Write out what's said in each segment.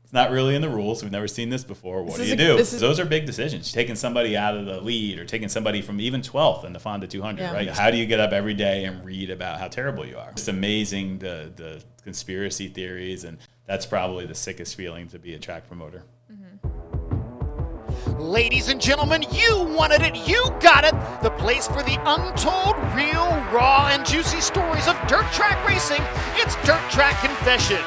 It's not really in the rules. We've never seen this before. What do you do? Those are big decisions. Taking somebody out of the lead or taking somebody from even 12th in the Fonda 200, right? How do you get up every day and read about how terrible you are? It's amazing the conspiracy theories, and that's probably the sickest feeling to be a track promoter. Ladies and gentlemen, you wanted it, you got it. The place for the untold, real, raw, and juicy stories of dirt track racing. It's Dirt Track Confessions.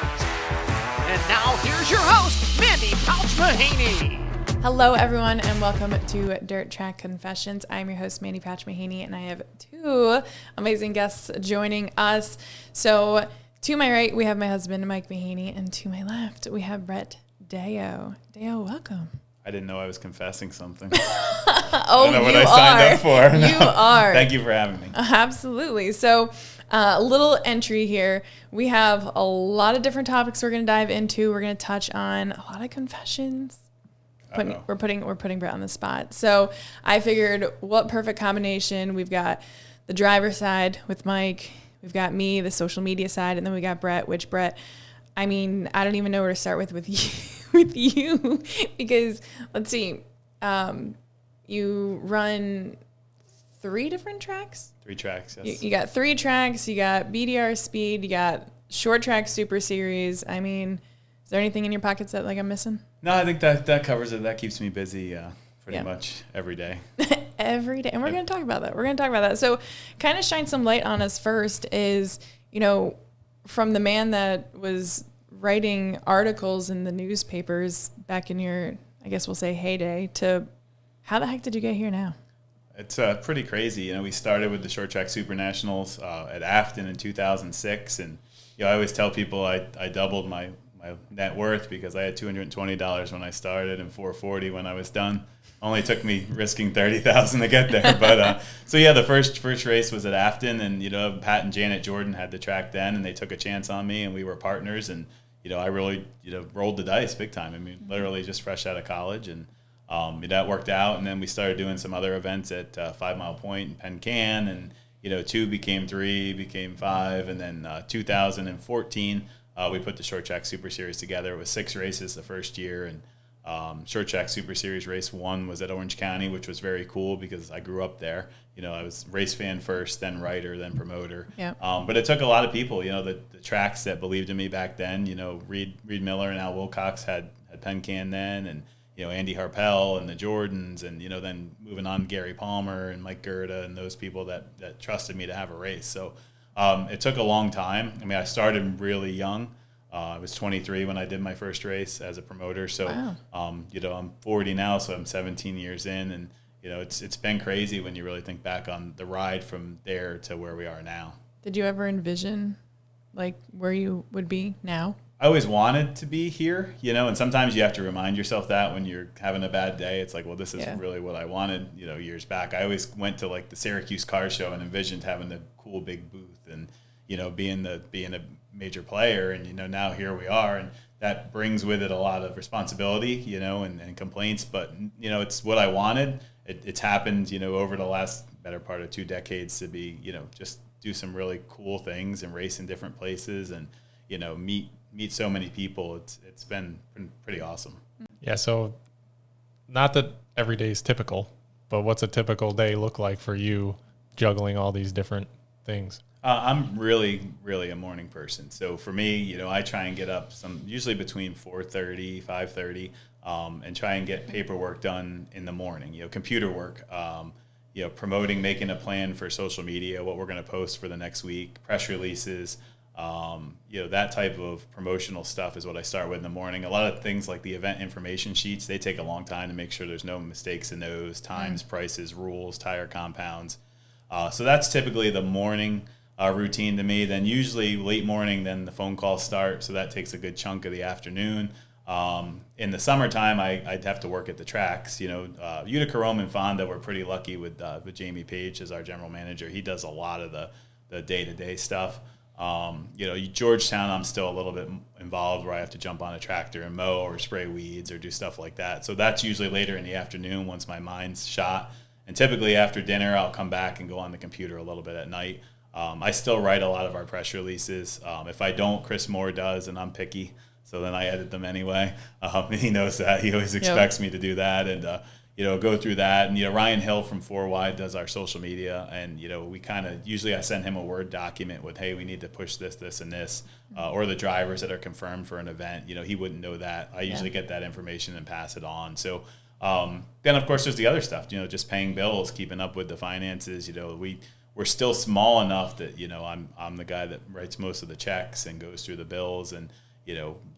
And now here's your host, Mandee Pauch Mahaney. Hello, everyone, and welcome to Dirt Track Confessions. I'm your host, Mandee Pauch Mahaney, and I have two amazing guests joining us. So to my right, we have my husband, Mike Mahaney, and to my left, we have Brett Deyo. Deyo, welcome. I didn't know I was confessing something. I don't know what I signed up for. You are. Thank you for having me. Absolutely. So a little entry here. We have a lot of different topics we're going to dive into. We're going to touch on a lot of confessions. We're putting Brett on the spot. So I figured, what perfect combination. We've got the driver side with Mike. We've got me, the social media side, and then we got Brett, which Brett, I mean, I don't even know where to start with you because let's see, you run three different tracks. Three tracks, yes. You got three tracks. You got BDR Speed. You got Short Track Super Series. I mean, is there anything in your pockets that I'm missing? No, I think that covers it. That keeps me busy pretty much every day. Every day, and we're going to talk about that. So, kind of shine some light on us first. Is from the man that was writing articles in the newspapers back in your, I guess we'll say, heyday, to how the heck did you get here now? It's pretty crazy. We started with the Short Track Super Nationals at Afton in 2006, and I always tell people I doubled my net worth because I had $220 when I started and $440 when I was done. Only took me risking $30,000 to get there. But the first race was at Afton, and Pat and Janet Jordan had the track then, and they took a chance on me, and we were partners, and I really rolled the dice big time. I mean, literally just fresh out of college, and that worked out. And then we started doing some other events at 5 Mile Point and Penn Can, and 2 became 3, became 5, and then 2014 we put the Short Track Super Series together. It was 6 races the first year, and Short Track Super Series race 1 was at Orange County, which was very cool because I grew up there. I was race fan first, then writer, then promoter. Yeah. But it took a lot of people. The tracks that believed in me back then. Reed Miller and Al Wilcox had Penn Can then, and Andy Harpel and the Jordans, and then moving on, Gary Palmer and Mike Gerda and those people that trusted me to have a race. So it took a long time. I mean, I started really young. I was 23 when I did my first race as a promoter. So, wow. I'm 40 now, so I'm 17 years in, and it's been crazy when you really think back on the ride from there to where we are now. Did you ever envision where you would be now? I always wanted to be here, and sometimes you have to remind yourself that when you're having a bad day. It's like, well, this is really what I wanted, years back. I always went to the Syracuse car show and envisioned having the cool big booth and, being a major player. And, now here we are. And that brings with it a lot of responsibility, and complaints. But, it's what I wanted. It's happened, over the last better part of 2 decades to be, just do some really cool things and race in different places and, meet so many people. It's been pretty awesome. Yeah, so not that every day is typical, but what's a typical day look like for you juggling all these different things? I'm really, really a morning person. So for me, I try and get up usually between 4:30, 5:30, and try and get paperwork done in the morning, computer work, promoting, making a plan for social media, what we're going to post for the next week, press releases, that type of promotional stuff is what I start with in the morning. A lot of things like the event information sheets, they take a long time to make sure there's no mistakes in those, times, prices, rules, tire compounds. So that's typically the morning routine to me. Then usually late morning, then the phone calls start. So that takes a good chunk of the afternoon. In the summertime, I'd have to work at the tracks. Utica Rome and Fonda, we're pretty lucky with Jamie Page as our general manager. He does a lot of the day-to-day stuff. Georgetown, I'm still a little bit involved where I have to jump on a tractor and mow or spray weeds or do stuff like that. So that's usually later in the afternoon once my mind's shot. And typically after dinner, I'll come back and go on the computer a little bit at night. I still write a lot of our press releases. If I don't, Chris Moore does, and I'm picky. So then I edit them anyway. He knows that. He always expects me to do that and, go through that. And, Ryan Hill from 4 Wide does our social media. And, we kind of, usually I send him a Word document with, hey, we need to push this, this, and this. Or the drivers that are confirmed for an event. He wouldn't know that. I usually get that information and pass it on. So then, of course, there's the other stuff, just paying bills, keeping up with the finances. We're still small enough that, I'm the guy that writes most of the checks and goes through the bills and,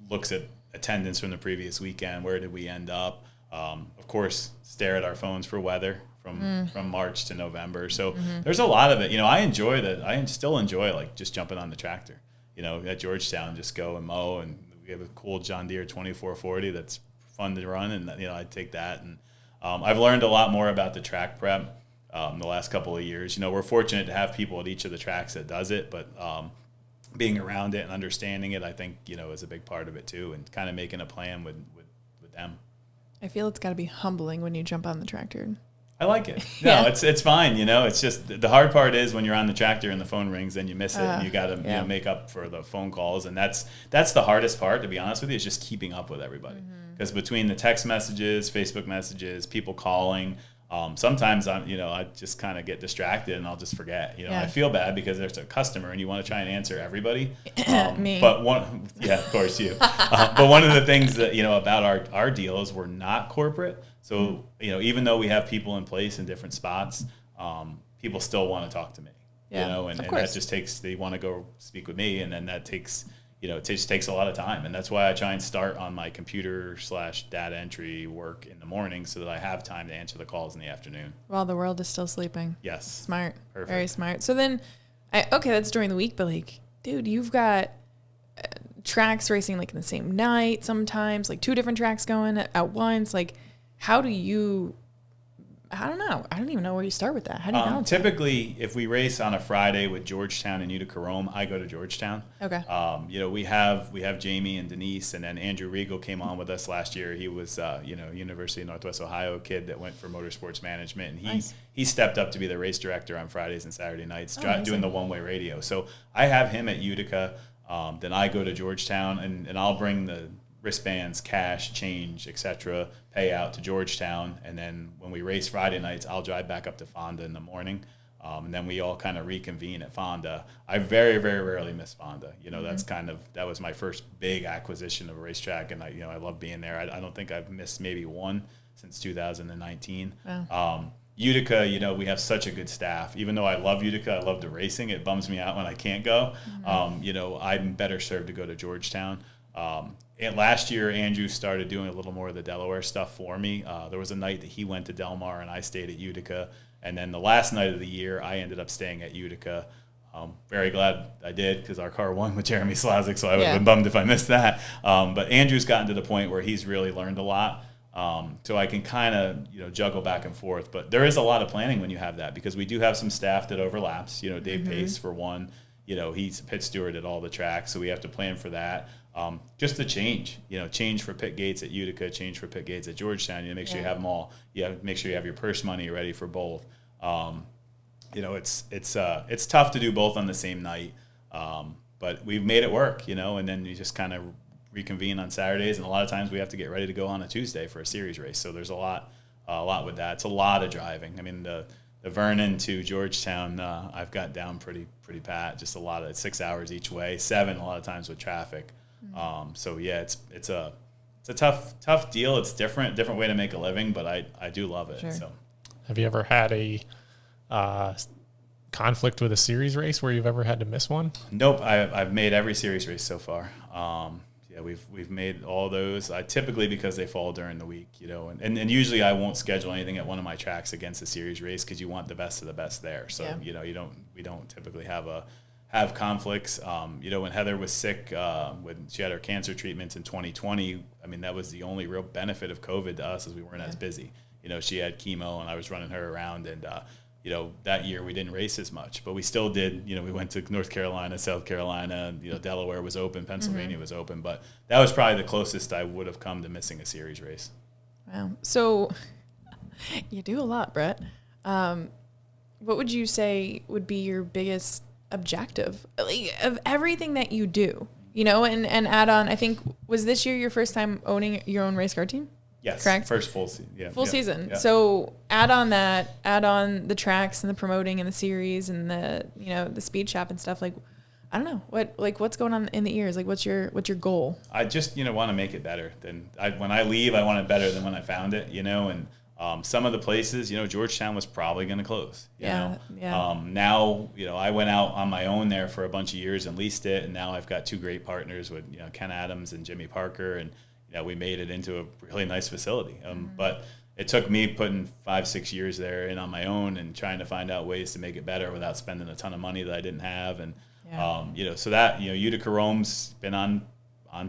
looks at attendance from the previous weekend. Where did we end up? Of course, stare at our phones for weather from March to November. So there's a lot of it. I still enjoy like just jumping on the tractor, at Georgetown, just go and mow. And we have a cool John Deere 2440 that's fun to run. And, I take that. And I've learned a lot more about the track prep the last couple of years. We're fortunate to have people at each of the tracks that does it, but being around it and understanding it, I think, is a big part of it too, and kind of making a plan with them. I feel it's got to be humbling when you jump on the tractor. I like it. No, it's fine. It's just the hard part is when you're on the tractor and the phone rings, then you miss it and you got to make up for the phone calls. And that's the hardest part, to be honest with you, is just keeping up with everybody. Because between the text messages, Facebook messages, people calling, sometimes I just kind of get distracted and I'll just forget. I feel bad because there's a customer and you want to try and answer everybody. Me. But of course you. But one of the things that about our deal is we're not corporate. So even though we have people in place in different spots, people still want to talk to me. And that just takes. They want to go speak with me, and then that takes. It just takes a lot of time, and that's why I try and start on my computer / data entry work in the morning so that I have time to answer the calls in the afternoon. While the world is still sleeping. Yes. Smart. Perfect. Very smart. So then, that's during the week, but like, dude, you've got tracks racing like in the same night sometimes, like 2 different tracks going at once. Like, how do you... I don't know. I don't even know where you start with that. How do you balance typically, if we race on a Friday with Georgetown and Utica Rome, I go to Georgetown. Okay. We have Jamie and Denise, and then Andrew Regal came on with us last year. He was, University of Northwest Ohio kid that went for motorsports management, and he stepped up to be the race director on Fridays and Saturday nights, doing the one-way radio. So I have him at Utica. Then I go to Georgetown, and I'll bring the wristbands, cash, change, etc., pay out to Georgetown, and then when we race Friday nights, I'll drive back up to Fonda in the morning, and then we all kind of reconvene at Fonda. I very, very rarely miss Fonda. That was my first big acquisition of a racetrack, and I love being there. I don't think I've missed maybe one since 2019. Wow. Utica, we have such a good staff. Even though I love Utica, I love the racing. It bums me out when I can't go. I'm better served to go to Georgetown. And last year, Andrew started doing a little more of the Delaware stuff for me. There was a night that he went to Del Mar and I stayed at Utica. And then the last night of the year, I ended up staying at Utica. Very glad I did because our car won with Jeremy Slazik, so I would have been bummed if I missed that. But Andrew's gotten to the point where he's really learned a lot. So I can kind of, juggle back and forth. But there is a lot of planning when you have that because we do have some staff that overlaps. Dave Pace, for one, he's a pit steward at all the tracks, so we have to plan for that. Just the change for pit gates at Utica, change for pit gates at Georgetown. Make sure you have them all. You have to make sure you have your purse money ready for both. It's tough to do both on the same night, but we've made it work. And then you just kind of reconvene on Saturdays, and a lot of times we have to get ready to go on a Tuesday for a series race. So there's a lot with that. It's a lot of driving. I mean, the Vernon to Georgetown, I've got down pretty pat. Just a lot of 6 hours each way, 7 a lot of times with traffic. So yeah, it's a tough deal. It's different way to make a living, but I do love it. Sure. So, have you ever had a conflict with a series race where you've ever had to miss one? Nope. I've made every series race so far. Yeah, we've made all those. I typically, because they fall during the week, and usually I won't schedule anything at one of my tracks against a series race because you want the best of the best there. So we don't typically have conflicts. When Heather was sick, when she had her cancer treatments in 2020, I mean, that was the only real benefit of COVID to us, is we weren't as busy. She had chemo and I was running her around, and that year we didn't race as much, but we still did. We went to North Carolina, South Carolina, Delaware was open, Pennsylvania was open, but that was probably the closest I would have come to missing a series race. Wow. So you do a lot, Brett. What would you say would be your biggest objective, like, of everything that you do? you know, and add on, I think, was this year your first time owning your own race car team? Yes. Correct? First full season. Yeah. Full season. Yeah. So add on the tracks and the promoting and the series and the, you know, the speed shop and stuff. Like, I don't know what's going on in the ears. Like, what's your goal? I just, you know, want to make it better when I leave. I want it better than when I found it, you know, and some of the places, you know, Georgetown was probably going to close. You know? Now, you know, I went out on my own there for a bunch of years and leased it, and now I've got two great partners with, you know, Ken Adams and Jimmy Parker, and you know, we made it into a really nice facility. But it took me putting 5-6 years there in on my own and trying to find out ways to make it better without spending a ton of money that I didn't have, and you know, so that, you know, Utica Rome's been on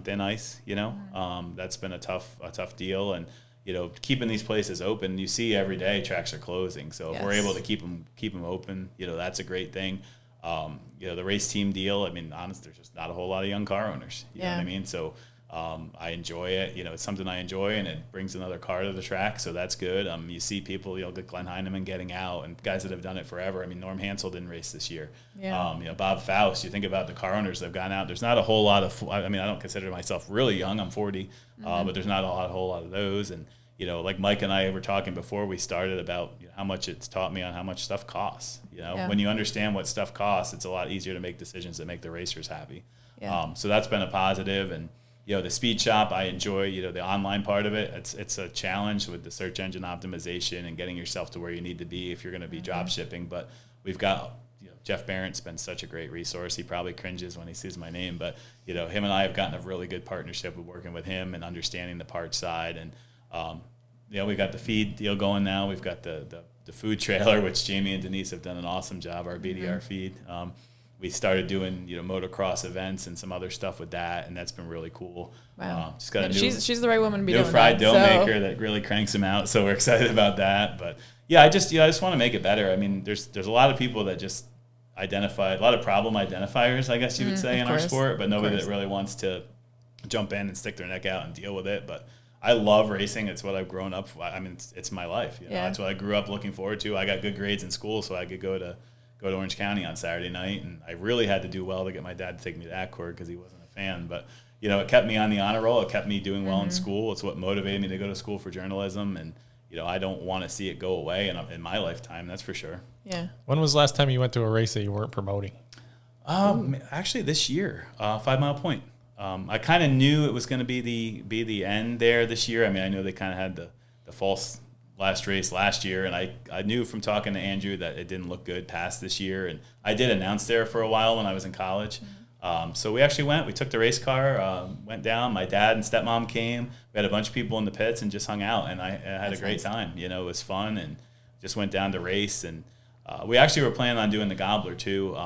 thin ice. You know, that's been a tough deal, and you know, keeping these places open, you see every day tracks are closing. So if we're able to keep them open, you know, that's a great thing. You know, the race team deal, I mean, honestly, there's just not a whole lot of young car owners. You know what I mean? So I enjoy it. You know, it's something I enjoy, and it brings another car to the track, so that's good. You see people, you know, like Glenn Heineman getting out, and guys that have done it forever. I mean, Norm Hansel didn't race this year. You know, Bob Faust, you think about the car owners that have gone out, there's not a whole lot of, I mean, I don't consider myself really young. I'm 40, but there's not a whole lot of those. And, you know, like Mike and I were talking before we started about, you know, how much it's taught me on how much stuff costs. You know, when you understand what stuff costs, it's a lot easier to make decisions that make the racers happy. So that's been a positive. And, you know, the speed shop, I enjoy, you know, the online part of it. It's a challenge with the search engine optimization and getting yourself to where you need to be if you're going to be drop shipping. But we've got, you know, Jeff Barrett's been such a great resource. He probably cringes when he sees my name, but, you know, him and I have gotten a really good partnership with working with him and understanding the parts side. And, you know, we've got the feed deal going now. We've got the food trailer, which Jamie and Denise have done an awesome job, our BDR feed. We started doing, you know, motocross events and some other stuff with that, and that's been really cool. Wow. Just got a new, she's the right woman to be doing fried that, dough maker that really cranks them out, so we're excited about that. But yeah, I just want to make it better. I mean, there's a lot of people that just identify, a lot of problem identifiers, I guess you would say, in our sport, but nobody that really wants to jump in and stick their neck out and deal with it. But I love racing. It's what I've grown up. I mean, it's my life. You know? That's what I grew up looking forward to. I got good grades in school, so I could go to Orange County on Saturday night, and I really had to do well to get my dad to take me to Accord because he wasn't a fan. But, you know, it kept me on the honor roll. It kept me doing well in school. It's what motivated me to go to school for journalism, and, you know, I don't want to see it go away in my lifetime, that's for sure. Yeah. When was the last time you went to a race that you weren't promoting? Actually, this year, 5 Mile Point. I kind of knew it was going to be the end there this year. I mean, I know they kind of had the false last race last year, and I knew from talking to Andrew that it didn't look good past this year, and I did announce there for a while when I was in college. So we actually we took the race car, went down, my dad and stepmom came, we had a bunch of people in the pits and just hung out, and I had a great time. You know, it was fun, and just went down to race, and we actually were planning on doing the Gobbler too,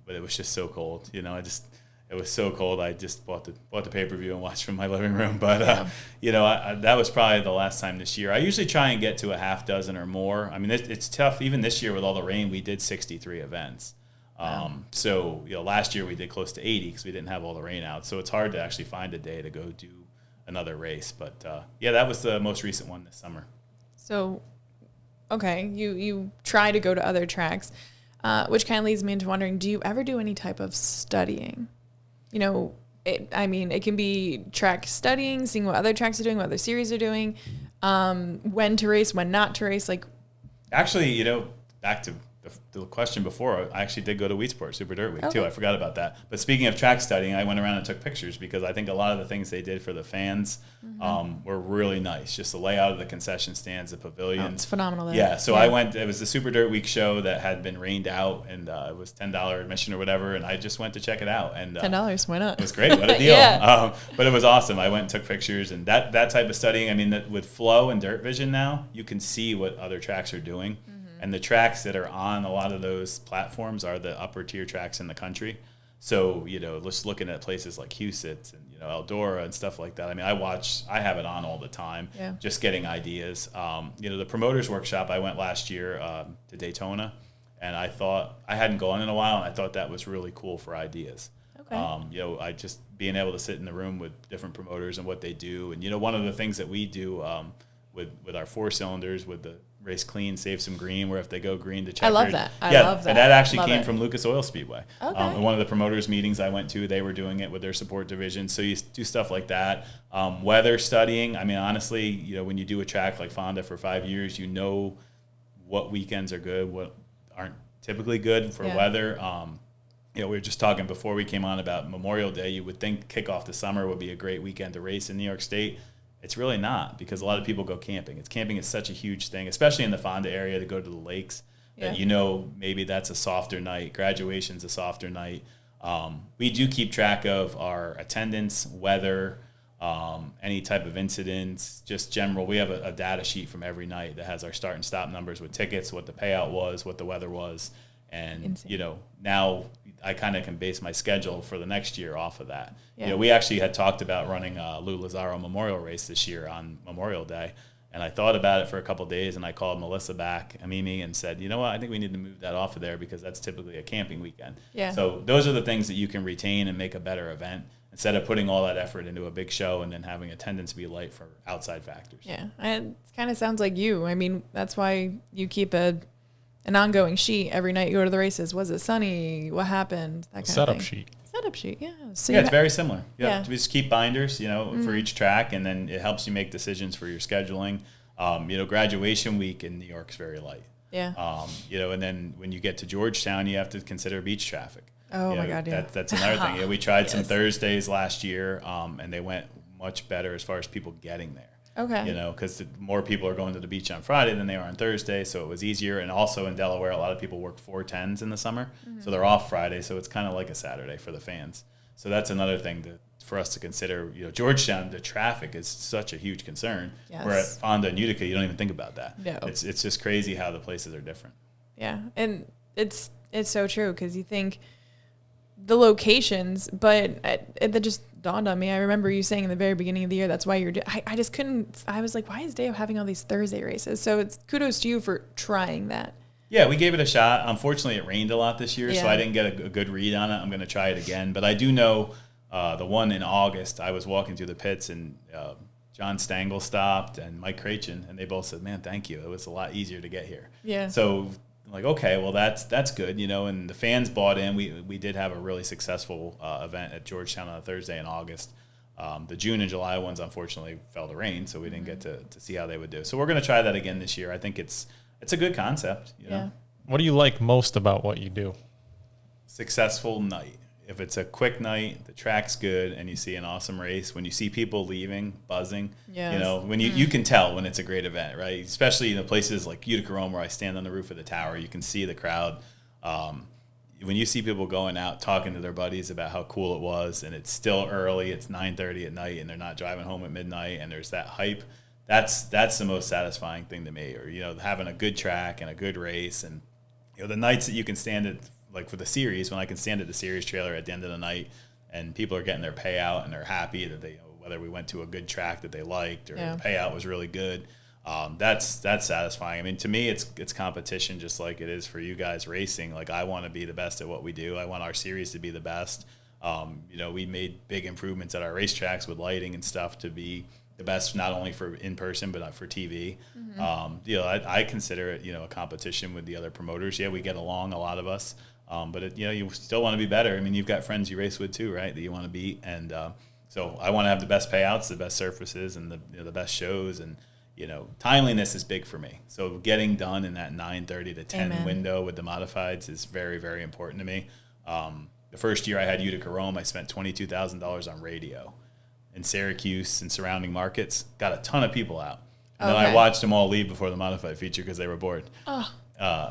but it was just so cold. You know, it was so cold. I just bought the pay-per-view and watched from my living room. But, you know, that was probably the last time this year. I usually try and get to a half dozen or more. I mean, it's tough. Even this year with all the rain, we did 63 events. So, you know, last year we did close to 80 because we didn't have all the rain out. So it's hard to actually find a day to go do another race. But, yeah, that was the most recent one this summer. So, okay, you try to go to other tracks, which kind of leads me into wondering, do you ever do any type of studying? You know, it can be track studying, seeing what other tracks are doing, what other series are doing, when to race, when not to race. Like, actually, you know, back to the question before, I actually did go to Wheatsport Super Dirt Week too. I forgot about that. But speaking of track studying, I went around and took pictures because I think a lot of the things they did for the fans were really nice. Just the layout of the concession stands, the pavilions. It's phenomenal. There. Yeah, so I went, it was the Super Dirt Week show that had been rained out, and it was $10 admission or whatever, and I just went to check it out. And $10, why not? It was great, what a deal. But it was awesome. I went and took pictures, and that type of studying, I mean, with Flow and Dirt Vision now, you can see what other tracks are doing. And the tracks that are on a lot of those platforms are the upper tier tracks in the country. So, you know, just looking at places like Huset's and, you know, Eldora and stuff like that. I mean, I have it on all the time, just getting ideas. You know, the promoters workshop, I went last year to Daytona, and I thought, I hadn't gone in a while, and I thought that was really cool for ideas. Okay. You know, I just being able to sit in the room with different promoters and what they do. And, you know, one of the things that we do with our 4 cylinders, with the race clean, save some green, where if they go green to checkered. I love that. I love that. And that actually Love came it. from Lucas Oil Speedway. Okay. In one of the promoters meetings I went to, they were doing it with their support division. So you do stuff like that. Weather studying. I mean, honestly, you know, when you do a track like Fonda for 5 years, you know what weekends are good, what aren't typically good for weather. You know, we were just talking before we came on about Memorial Day. You would think kickoff the summer would be a great weekend to race in New York State. It's really not, because a lot of people go camping. Camping is such a huge thing, especially in the Fonda area, to go to the lakes. That you know, maybe that's a softer night. Graduation's a softer night. We do keep track of our attendance, weather, any type of incidents, just general. We have a data sheet from every night that has our start and stop numbers with tickets, what the payout was, what the weather was. And, Insane. you know, now I kind of can base my schedule for the next year off of that. Yeah. You know, we actually had talked about running a Lou Lazzaro Memorial Race this year on Memorial Day. And I thought about it for a couple of days, and I called Melissa back, Mimi, and said, you know what, I think we need to move that off of there, because that's typically a camping weekend. Yeah. So those are the things that you can retain and make a better event, instead of putting all that effort into a big show and then having attendance be light for outside factors. Yeah, it kind of sounds like you. I mean, that's why you keep an ongoing sheet every night you go to the races. Was it sunny? What happened? That kind Setup of thing. sheet. Setup sheet, yeah. So Yeah, you it's very similar. Yeah. We just keep binders, you know, for each track, and then it helps you make decisions for your scheduling. You know, graduation week in New York's very light. Yeah. You know, and then when you get to Georgetown, you have to consider beach traffic. Oh, You my know, God, yeah. That's another thing. You know, we tried some Yes. Thursdays last year, and they went much better as far as people getting there. Okay. You know, because more people are going to the beach on Friday than they are on Thursday, so it was easier. And also in Delaware, a lot of people work 410s in the summer, so they're off Friday, so it's kind of like a Saturday for the fans. So that's another thing for us to consider. You know, Georgetown, the traffic is such a huge concern. Yes. Where at Fonda and Utica, you don't even think about that. No. It's just crazy how the places are different. Yeah, and it's so true, because you think the locations, but it just dawned on me. I remember you saying in the very beginning of the year, that's why I just couldn't. I was like, why is Deyo having all these Thursday races? So it's kudos to you for trying that. Yeah, we gave it a shot. Unfortunately, it rained a lot this year, so Yeah. I didn't get a good read on it. I'm going to try it again. But I do know the one in August, I was walking through the pits, and John Stangl stopped and Mike Krachin, and they both said, man, thank you. It was a lot easier to get here. Yeah. So, like, okay, well, that's good, you know, and the fans bought in. We did have a really successful event at Georgetown on a Thursday in August. The June and July ones, unfortunately, fell to rain, so we didn't get to see how they would do. So we're going to try that again this year. I think it's a good concept, you know. Yeah. What do you like most about what you do? Successful night. If it's a quick night, the track's good, and you see an awesome race, when you see people leaving, buzzing, Yes. you know, when you can tell when it's a great event, right? Especially in the places like Utica Rome, where I stand on the roof of the tower, you can see the crowd. When you see people going out talking to their buddies about how cool it was, and it's still early, it's 9:30 at night, and they're not driving home at midnight, and there's that hype, that's the most satisfying thing to me. Or, you know, having a good track and a good race, and, you know, the nights that you can stand at, like for the series, when I can stand at the series trailer at the end of the night and people are getting their payout and they're happy that they, you know, whether we went to a good track that they liked or the payout was really good, that's satisfying. I mean, to me, it's competition, just like it is for you guys racing. Like, I want to be the best at what we do. I want our series to be the best. You know, we made big improvements at our racetracks with lighting and stuff to be the best, not only for in person, but for TV. You know, I consider it, you know, a competition with the other promoters. Yeah, we get along, a lot of us. But you know, you still want to be better. I mean, you've got friends you race with too, right? That you want to beat, and so I want to have the best payouts, the best surfaces, and the best shows, and, you know, timeliness is big for me. So getting done in that 9:30 to 10 Amen. window with the modifieds is very, very important to me. The first year I had Utica Rome, I spent $22,000 on radio in Syracuse and surrounding markets. Got a ton of people out, and then I Okay. watched them all leave before the modified feature because they were bored.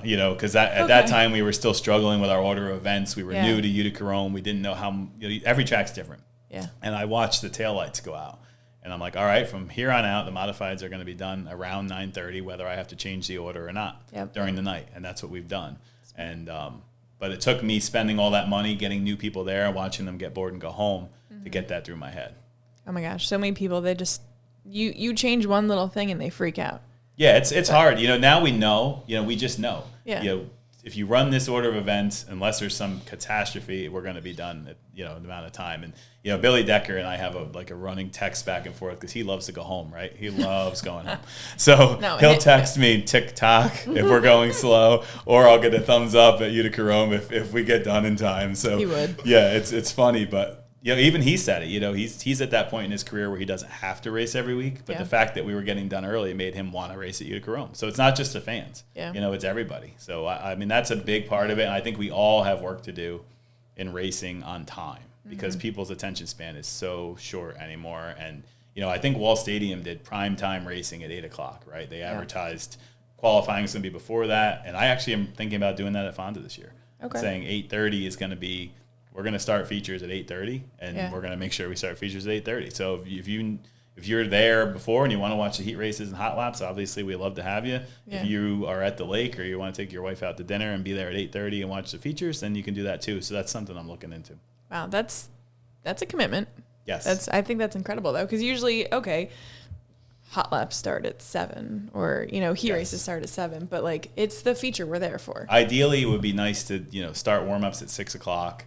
You know, because at that time we were still struggling with our order of events. We were new to Utica Rome. We didn't know how, you know, every track's different. Yeah. And I watched the taillights go out. And I'm like, all right, from here on out, the modifieds are going to be done around 9:30, whether I have to change the order or not during the night. And that's what we've done. And but it took me spending all that money, getting new people there, and watching them get bored and go home to get that through my head. Oh my gosh, so many people, they just you change one little thing and they freak out. Yeah, it's hard. You know, now we know. You know, we just know. Yeah. You know, if you run this order of events, unless there's some catastrophe, we're going to be done at, the amount of time. And, Billy Decker and I have a running text back and forth because he loves to go home, right? He loves going home. So he'll text me tick-tock if we're going slow, or I'll get a thumbs up at Utica Rome if we get done in time. So he would. Yeah, it's funny, but even he said it. He's at that point in his career where he doesn't have to race every week, but the fact that we were getting done early made him want to race at Utica Rome. So it's not just the fans. Yeah. It's everybody. So I mean that's a big part of it, and I think we all have work to do in racing on time because people's attention span is so short anymore. And I think Wall Stadium did prime time racing at 8:00. Right? They advertised qualifying is going to be before that, and I actually am thinking about doing that at Fonda this year. Okay. Saying 8:30 is going to be. We're going to start features at 8:30, and we're going to make sure we start features at 8:30. So if you're there before and you want to watch the heat races and hot laps, obviously we love to have you. Yeah. If you are at the lake or you want to take your wife out to dinner and be there at 8:30 and watch the features, then you can do that too. So that's something I'm looking into. Wow, that's a commitment. Yes. I think that's incredible though, because usually hot laps start at 7 or heat races start at 7, but it's the feature we're there for. Ideally, it would be nice to start warm-ups at 6:00.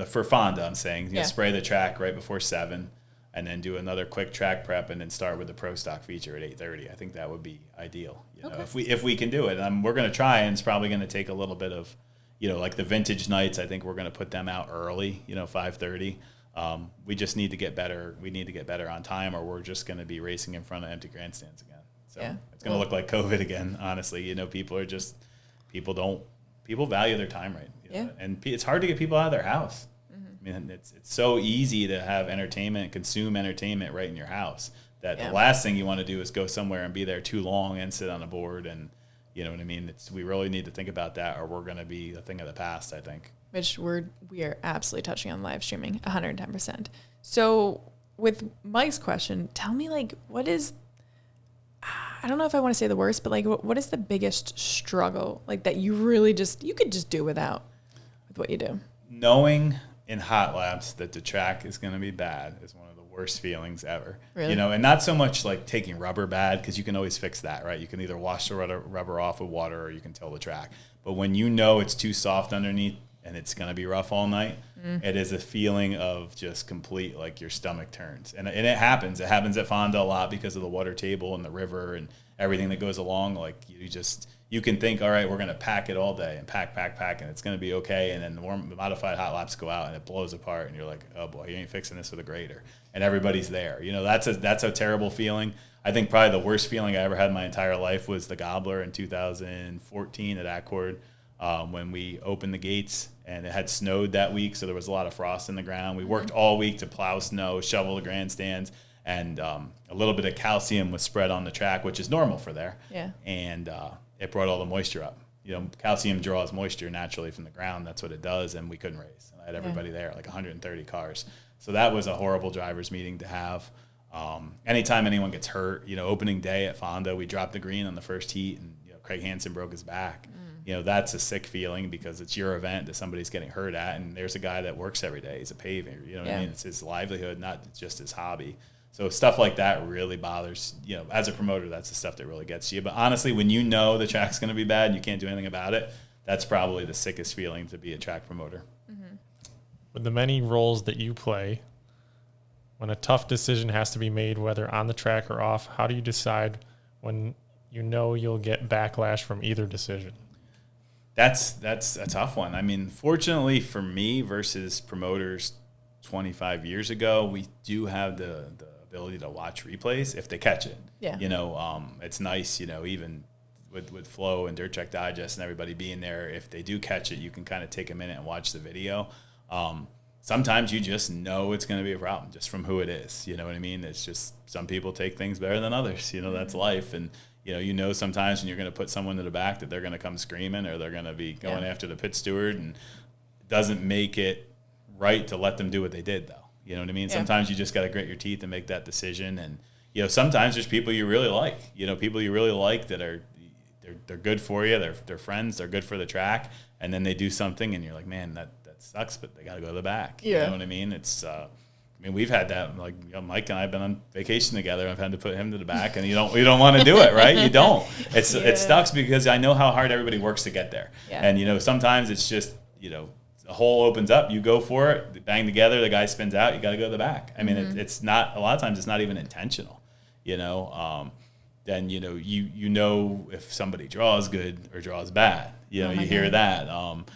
For Fonda, I'm saying, spray the track right before 7, and then do another quick track prep, and then start with the pro stock feature at 8:30. I think that would be ideal. If we can do it, we're going to try, and it's probably going to take a little bit of, like the vintage nights. I think we're going to put them out early, 5:30. We just need to get better. We need to get better on time, or we're just going to be racing in front of empty grandstands again. So it's going to look like COVID again. Honestly, people value their time right. And it's hard to get people out of their house. I mean, it's so easy to have consume entertainment right in your house that the last thing you want to do is go somewhere and be there too long and sit on a board. And you know what I mean? We really need to think about that, or we're going to be a thing of the past, I think. Which we are absolutely touching on live streaming 110%. So with Mike's question, tell me what is, I don't know if I want to say the worst, but what is the biggest struggle that you really you could just do without with what you do? Knowing in hot laps that the track is going to be bad is one of the worst feelings ever. Really? And not so much taking rubber bad, because you can always fix that, right? You can either wash the rubber off with water, or you can till the track. But when it's too soft underneath and it's going to be rough all night, it is a feeling of just complete, your stomach turns. And it happens. It happens at Fonda a lot because of the water table and the river and everything that goes along. You can think, all right, we're going to pack it all day and pack, and it's going to be okay. And then the modified hot laps go out and it blows apart, and you're like, oh boy, you ain't fixing this with a grader. And everybody's there. That's a terrible feeling. I think probably the worst feeling I ever had in my entire life was the Gobbler in 2014 at Accord, when we opened the gates, and it had snowed that week, so there was a lot of frost in the ground. We worked all week to plow snow, shovel the grandstands, and a little bit of calcium was spread on the track, which is normal for there. Yeah. And it brought all the moisture up. Calcium draws moisture naturally from the ground. That's what it does, and we couldn't race. And I had everybody there, 130 cars. So that was a horrible driver's meeting to have. Anytime anyone gets hurt, opening day at Fonda, we dropped the green on the first heat, and Craig Hansen broke his back. That's a sick feeling because it's your event that somebody's getting hurt at, and there's a guy that works every day. He's a paver. What I mean? It's his livelihood, not just his hobby. So stuff like that really bothers, as a promoter, that's the stuff that really gets you. But honestly, when the track's going to be bad and you can't do anything about it, that's probably the sickest feeling to be a track promoter. Mm-hmm. With the many roles that you play, when a tough decision has to be made, whether on the track or off, how do you decide when you'll get backlash from either decision? That's a tough one. I mean, fortunately for me versus promoters 25 years ago, we do have the ability to watch replays if they catch it. Yeah. It's nice, even with Flo and Dirt Track Digest and everybody being there, if they do catch it, you can kind of take a minute and watch the video. Sometimes you just know it's going to be a problem just from who it is. You know what I mean? It's just some people take things better than others. That's life. And, sometimes when you're going to put someone to the back that they're going to come screaming, or they're going to be going after the pit steward, and it doesn't make it right to let them do what they did, though. You know what I mean? Yeah. Sometimes you just got to grit your teeth and make that decision. And, sometimes there's people you really like, people you really like that are, they're good for you. They're friends. They're good for the track. And then they do something and you're like, man, that sucks, but they got to go to the back. Yeah. You know what I mean? It's, I mean, we've had that. Like, Mike and I have been on vacation together. I've had to put him to the back, and you don't want to do it, right? You don't. It sucks because I know how hard everybody works to get there. Yeah. And sometimes it's just the hole opens up, you go for it, bang together, the guy spins out, you got to go to the back. I mean, it's not, a lot of times it's not even intentional. Then if somebody draws good or draws bad. You hear that.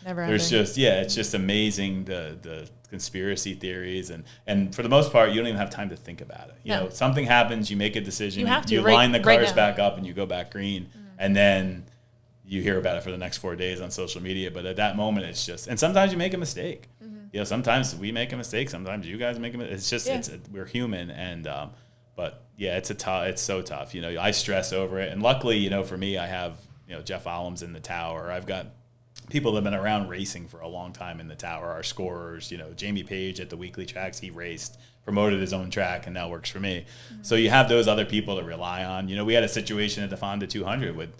There's just it's just amazing the conspiracy theories and for the most part you don't even have time to think about it. Something happens, you make a decision, you line the cars back up and you go back green, and then you hear about it for the next 4 days on social media. But at that moment, it's just, and sometimes you make a mistake. Sometimes we make a mistake. Sometimes you guys make a mistake. It's just we're human, and but it's so tough. I stress over it, and luckily, for me, I have Jeff Ollum's in the tower. I've got people that have been around racing for a long time in the tower. Our scorers, Jamie Page at the weekly tracks, he raced, promoted his own track, and now works for me. So you have those other people to rely on. We had a situation at the Fonda 200 with.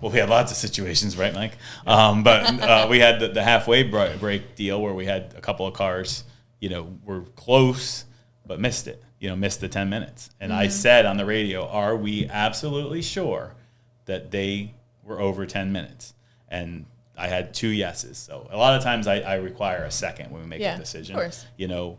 We had lots of situations, right, Mike? But we had the halfway break deal where we had a couple of cars, were close, but missed it, missed the 10 minutes. And I said on the radio, are we absolutely sure that they were over 10 minutes? And I had 2 yeses. So a lot of times I require a second when we make a decision, of course.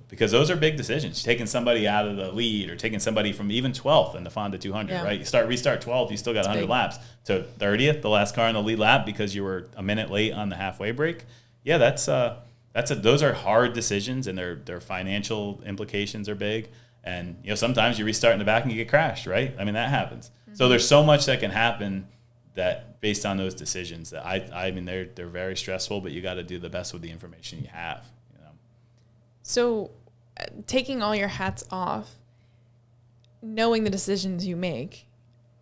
Because those are big decisions. Taking somebody out of the lead or taking somebody from even 12th in the Fonda 200, right? You restart 12th, you still got 100 laps. To 30th, the last car in the lead lap because you were a minute late on the halfway break. Yeah, those are hard decisions, and their financial implications are big. And sometimes you restart in the back and you get crashed, right? I mean, that happens. So there's so much that can happen that based on those decisions that I mean they're very stressful, but you got to do the best with the information you have. So, taking all your hats off, knowing the decisions you make,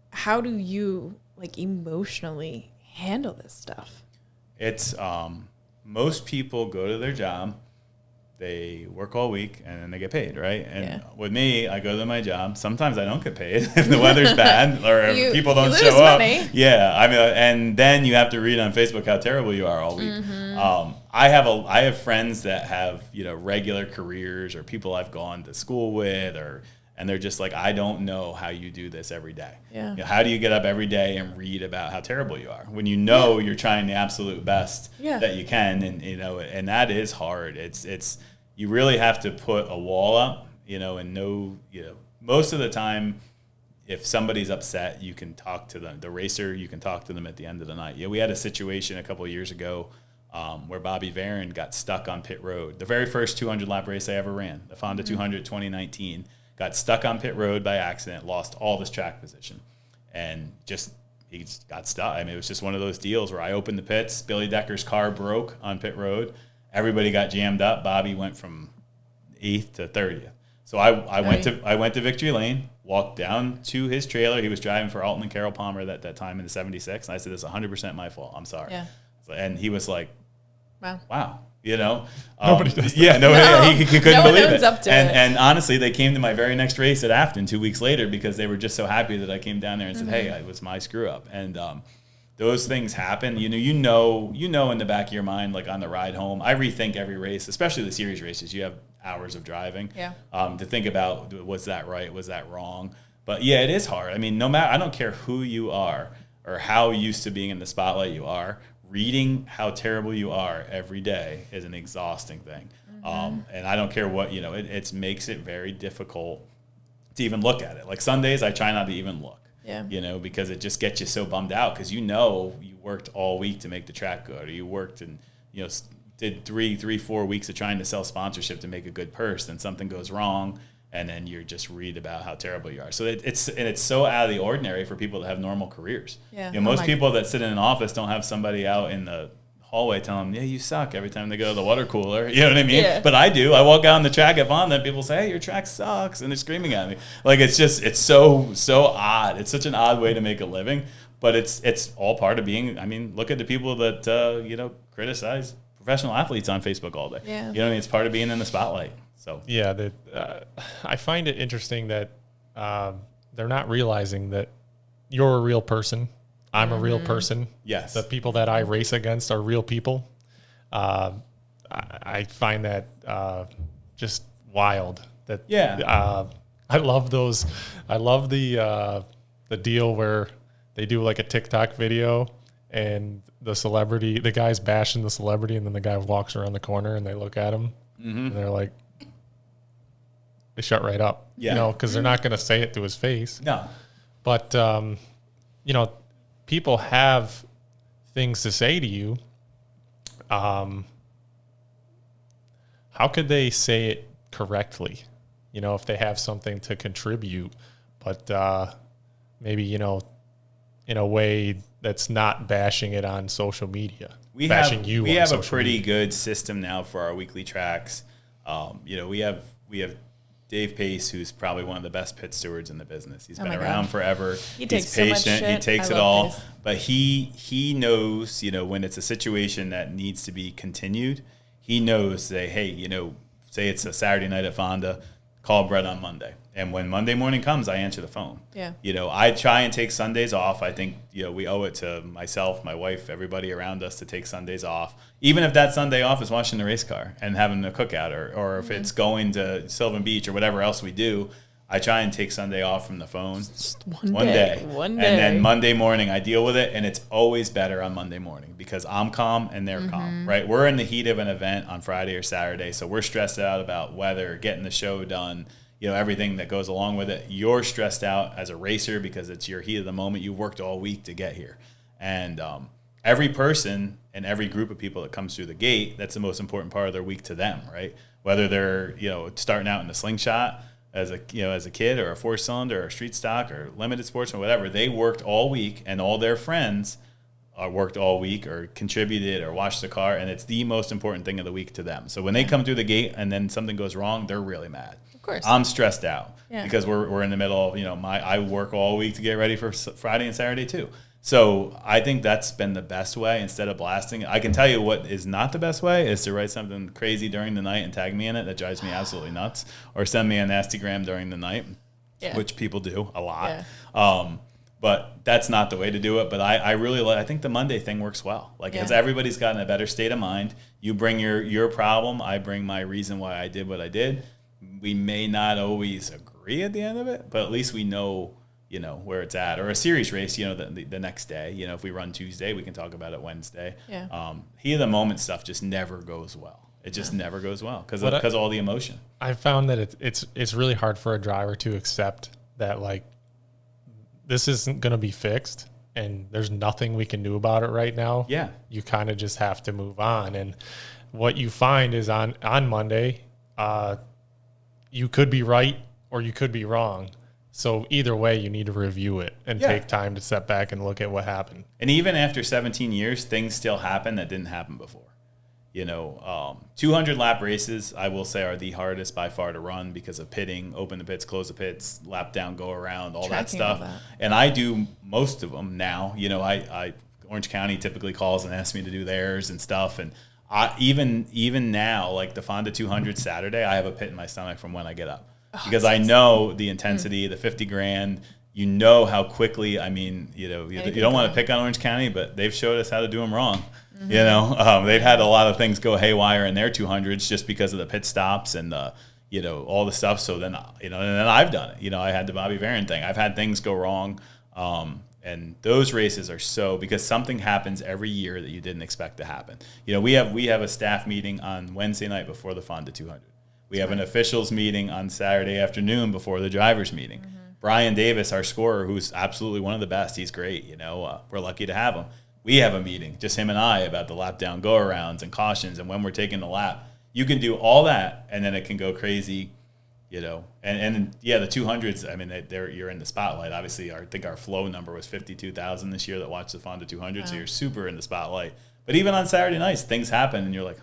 how do you emotionally handle this stuff? It's most people go to their job, they work all week, and then they get paid, right? And with me, I go to my job. Sometimes I don't get paid if the weather's bad or if people don't show up. Yeah, I mean, and then you have to read on Facebook how terrible you are all week. I have friends that have regular careers or people I've gone to school with, and they're just like, I don't know how you do this every day. Yeah. How do you get up every day and read about how terrible you are when you're trying the absolute best that you can, and that is hard. It's you really have to put a wall up, and know, most of the time, if somebody's upset, you can talk to them. The racer, you can talk to them at the end of the night. We had a situation a couple of years ago where Bobby Varon got stuck on pit road. The very first 200-lap race I ever ran, the Fonda 200 2019, got stuck on pit road by accident, lost all of his track position, and he just got stuck. I mean, it was just one of those deals where I opened the pits, Billy Decker's car broke on pit road, everybody got jammed up. Bobby went from 8th to 30th. So I went to Victory Lane, walked down to his trailer. He was driving for Alton and Carol Palmer that time in the 76. And I said, it's 100% my fault. I'm sorry. Yeah. And he was like, wow. Nobody does that. He couldn't believe it. Up to and honestly, they came to my very next race at Afton 2 weeks later because they were just so happy that I came down there and said, hey, it was my screw up. And those things happen. You know in the back of your mind, like on the ride home, I rethink every race, especially the series races. You have hours of driving to think about, was that right? Was that wrong? But yeah, it is hard. I mean, I don't care who you are or how used to being in the spotlight you are, reading how terrible you are every day is an exhausting thing. And I don't care what, it makes it very difficult to even look at it. Like Sundays, I try not to even look. Yeah. Because it just gets you so bummed out because you worked all week to make the track good, or you worked and did 4 weeks of trying to sell sponsorship to make a good purse, then something goes wrong, and then you just read about how terrible you are. So it's so out of the ordinary for people that have normal careers. Yeah. Most people that sit in an office don't have somebody out in the hallway telling them, yeah, you suck every time they go to the water cooler. You know what I mean? Yeah. But I do. I walk out on the track at Fonda and people say, hey, your track sucks. And they're screaming at me. Like, it's so odd. It's such an odd way to make a living. But it's all part of being, look at the people that, criticize professional athletes on Facebook all day. Yeah. It's part of being in the spotlight. So yeah, I find it interesting that they're not realizing that you're a real person. I'm a real person. Yes. The people that I race against are real people. I find that just wild That Yeah. I love those. I love the deal where they do like a TikTok video and the guy's bashing the celebrity, and then the guy walks around the corner and they look at him and they're like, they shut right up, because they're not going to say it to his face. No. But, people have things to say to you. How could they say it correctly? If they have something to contribute, but maybe, in a way that's not bashing it on social media. We have a pretty good system now for our weekly tracks. We have Dave Pace, who's probably one of the best pit stewards in the business. He's been around forever. He's patient. He takes it all. Pace. But he knows, when it's a situation that needs to be continued, he knows, say it's a Saturday night at Fonda, call Brett on Monday. And when Monday morning comes, I answer the phone. Yeah. I try and take Sundays off. I think, we owe it to myself, my wife, everybody around us to take Sundays off. Even if that Sunday off is washing the race car and having a cookout, or if it's going to Sylvan Beach or whatever else we do, I try and take Sunday off from the phone. Just one day. And then Monday morning I deal with it, and it's always better on Monday morning because I'm calm and they're calm, right? We're in the heat of an event on Friday or Saturday, so we're stressed out about weather, getting the show done, everything that goes along with it. You're stressed out as a racer because it's your heat of the moment. You worked all week to get here. And every person and every group of people that comes through the gate, that's the most important part of their week to them, right? Whether they're, starting out in the slingshot as a kid, or a 4-cylinder, or a street stock, or limited sportsman, whatever, they worked all week, and all their friends worked all week or contributed or washed the car, and it's the most important thing of the week to them. So when they come through the gate and then something goes wrong, they're really mad. Of course. I'm stressed out because we're in the middle of, I work all week to get ready for Friday and Saturday too. So I think that's been the best way instead of blasting. I can tell you what is not the best way is to write something crazy during the night and tag me in it. That drives me absolutely nuts. Or send me a nastygram during the night, which people do a lot. Yeah. But that's not the way to do it. But I think the Monday thing works well. As everybody's gotten a better state of mind. You bring your problem. I bring my reason why I did what I did. We may not always agree at the end of it, but at least we know, where it's at. Or a series race, the next day. If we run Tuesday, we can talk about it Wednesday. Yeah. Heat of the moment stuff just never goes well. It just never goes well because of all the emotion. I found that it's really hard for a driver to accept that, this isn't going to be fixed and there's nothing we can do about it right now. Yeah. You kind of just have to move on. And what you find is on Monday, you could be right or you could be wrong. So either way, you need to review it and take time to step back and look at what happened. And even after 17 years, things still happen that didn't happen before. 200 lap races, I will say, are the hardest by far to run because of pitting, open the pits, close the pits, lap down, go around, all that stuff. And I do most of them now. Orange County typically calls and asks me to do theirs and stuff. And even now, like the Fonda 200 Saturday, I have a pit in my stomach from when I get up because I know the intensity, the 50 grand. How quickly. You don't want to pick on Orange County, but they've showed us how to do them wrong. Mm-hmm. They've had a lot of things go haywire in their 200s just because of the pit stops and the, all the stuff. So then, and then I've done it. I had the Bobby Varon thing. I've had things go wrong. And those races are because something happens every year that you didn't expect to happen. We have a staff meeting on Wednesday night before the Fonda 200. We have an officials meeting on Saturday afternoon before the drivers meeting. Mm-hmm. Brian Davis, our scorer, who's absolutely one of the best. He's great. We're lucky to have him. We have a meeting, just him and I, about the lap down go-arounds and cautions and when we're taking the lap. You can do all that, and then it can go crazy, And the 200s, you're in the spotlight. Obviously, I think our flow number was 52,000 this year that watched the Fonda 200, so you're super in the spotlight. But even on Saturday nights, things happen, and you're like,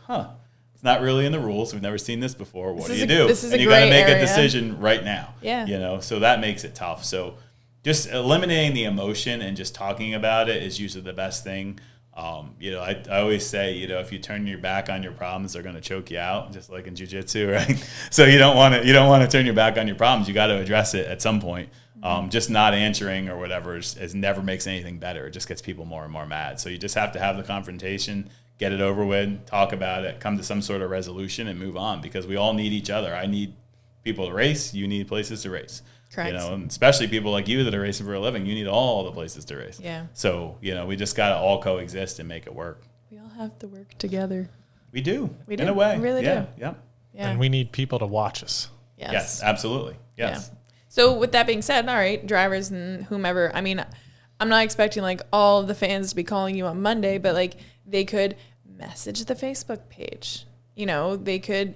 it's not really in the rules. We've never seen this before. What do you do? And you got to make a decision right now. Yeah. So that makes it tough. So just eliminating the emotion and just talking about it is usually the best thing. I always say, if you turn your back on your problems, they're going to choke you out, just like in jiu-jitsu, right? So you don't want to turn your back on your problems. You got to address it at some point. Just not answering or whatever is never makes anything better. It just gets people more and more mad. So you just have to have the confrontation, get it over with, talk about it, come to some sort of resolution and move on because we all need each other. I need people to race, you need places to race. Correct. You know, and especially people like you that are racing for a living, you need all the places to race. Yeah. So, you know, we just got to all coexist and make it work. We all have to work together. We do. We do. In a way. We really yeah. do. Yeah. Yeah. And we need people to watch us. Yes, absolutely. Yes. Yeah. So with that being said, all right, drivers and whomever, I mean, I'm not expecting like all of the fans to be calling you on Monday, but like they could message the Facebook page. You know, they could,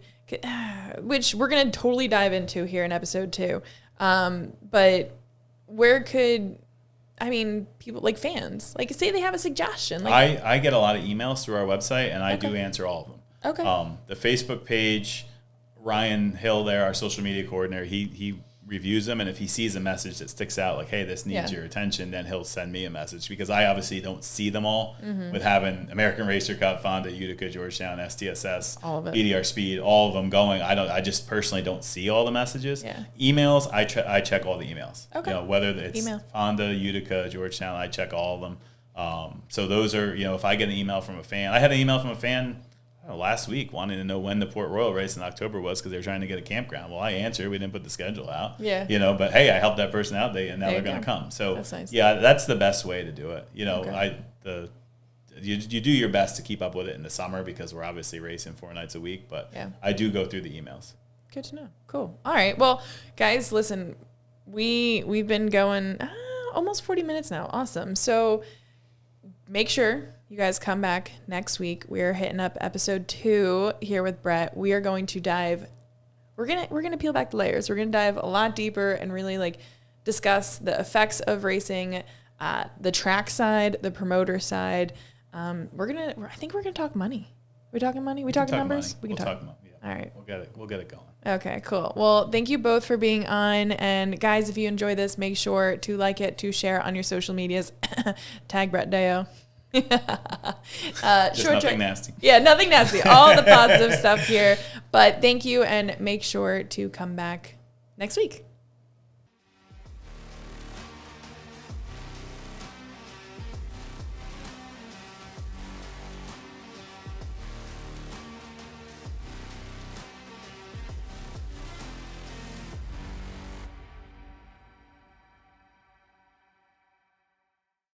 which we're going to totally dive into here in episode 2. But where could, I mean, people like fans, like say they have a suggestion. Like, I get a lot of emails through our website, and I do answer all of them. Okay. The Facebook page, Ryan Hill there, our social media coordinator, he reviews them, and if he sees a message that sticks out, like, hey, this needs your attention, then he'll send me a message, because I obviously don't see them all. With having American Racer Cup, Fonda, Utica, Georgetown, STSS, all of it. BDR Speed, all of them going. I just personally don't see all the messages. Yeah. Emails, I check all the emails. Okay. You know, whether it's Fonda, Utica, Georgetown, I check all of them. So those are, you know, if I get an email from a fan, I had an email from a fan last week wanting to know when the Port Royal race in October was, because they were trying to get a campground. Well, I answered. We didn't put the schedule out. Yeah. You know, but hey, I helped that person out. And now they're going to come. So that's nice. Yeah, that's the best way to do it. You know, Okay. You do your best to keep up with it in the summer, because we're obviously racing 4 nights a week. But I do go through the emails. Good to know. Cool. All right. Well, guys, listen, we've been going almost 40 minutes now. Awesome. So make sure you guys come back next week. We're hitting up episode 2 here with Brett. We are going to dive. We're gonna peel back the layers. We're gonna dive a lot deeper and really like discuss the effects of racing, the track side, the promoter side. I think we're gonna talk money. We talking money? We talking numbers? Money. We can talk. Money. Yeah. All right. We'll get it going. Okay, cool. Well, thank you both for being on. And guys, if you enjoy this, make sure to like it, to share on your social medias. Tag Brett Deyo. Just nothing nasty. Yeah, nothing nasty. All the positive stuff here. But thank you, and make sure to come back next week.